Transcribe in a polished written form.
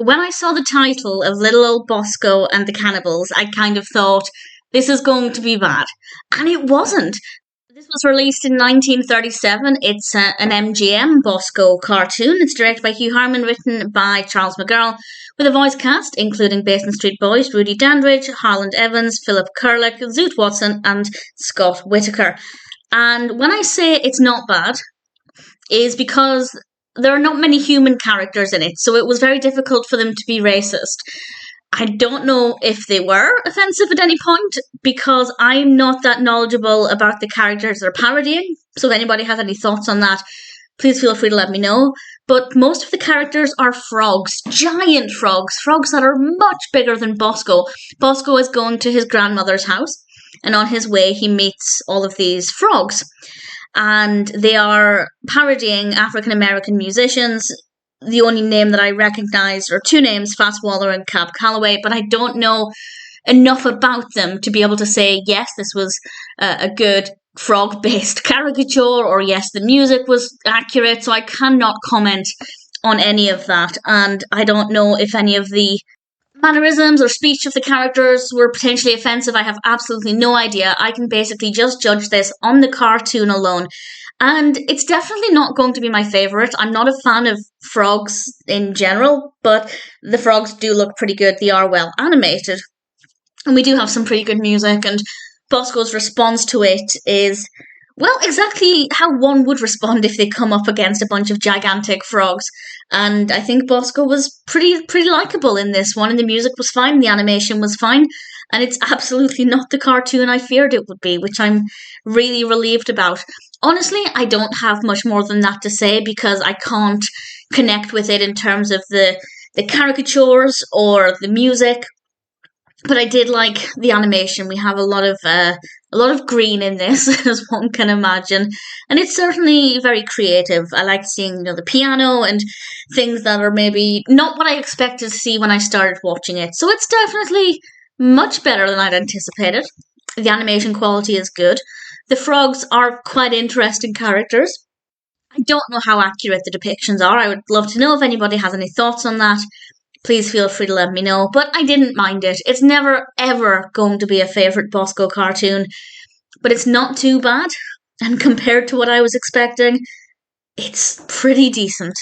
when I saw the title of Little Old Bosko and the Cannibals, I kind of thought, this is going to be bad. And it wasn't. This was released in 1937. It's an MGM Bosko cartoon. It's directed by Hugh Harman, written by Charles McGirl, with a voice cast including Basin Street Boys, Rudy Dandridge, Harland Evans, Philip Hurlic, Zoot Watson, and Scott Whitaker. And when I say it's not bad, is because there are not many human characters in it, so it was very difficult for them to be racist. I don't know if they were offensive at any point, because I'm not that knowledgeable about the characters they're parodying. So if anybody has any thoughts on that, please feel free to let me know. But most of the characters are frogs, giant frogs, frogs that are much bigger than Bosko. Bosko is going to his grandmother's house, and on his way he meets all of these frogs. And they are parodying African-American musicians. The only name that I recognise are two names, Fats Waller and Cab Calloway, but I don't know enough about them to be able to say, yes, this was a good frog-based caricature, or yes, the music was accurate, so I cannot comment on any of that. And I don't know if any of the mannerisms or speech of the characters were potentially offensive. I have absolutely no idea. I can basically just judge this on the cartoon alone. And it's definitely not going to be my favourite. I'm not a fan of frogs in general, but the frogs do look pretty good. They are well animated. And we do have some pretty good music, and Bosko's response to it is, well, exactly how one would respond if they come up against a bunch of gigantic frogs. And I think Bosko was pretty likeable in this one, and the music was fine, the animation was fine, and it's absolutely not the cartoon I feared it would be, which I'm really relieved about. Honestly, I don't have much more than that to say, because I can't connect with it in terms of the caricatures or the music. But I did like the animation. We have a lot of green in this, as one can imagine, and it's certainly very creative. I like seeing the piano and things that are maybe not what I expected to see when I started watching it. So it's definitely much better than I'd anticipated. The animation quality is good. The frogs are quite interesting characters. I don't know how accurate the depictions are. I would love to know if anybody has any thoughts on that. Please feel free to let me know. But I didn't mind it. It's never, ever going to be a favourite Bosko cartoon. But it's not too bad. And compared to what I was expecting, it's pretty decent.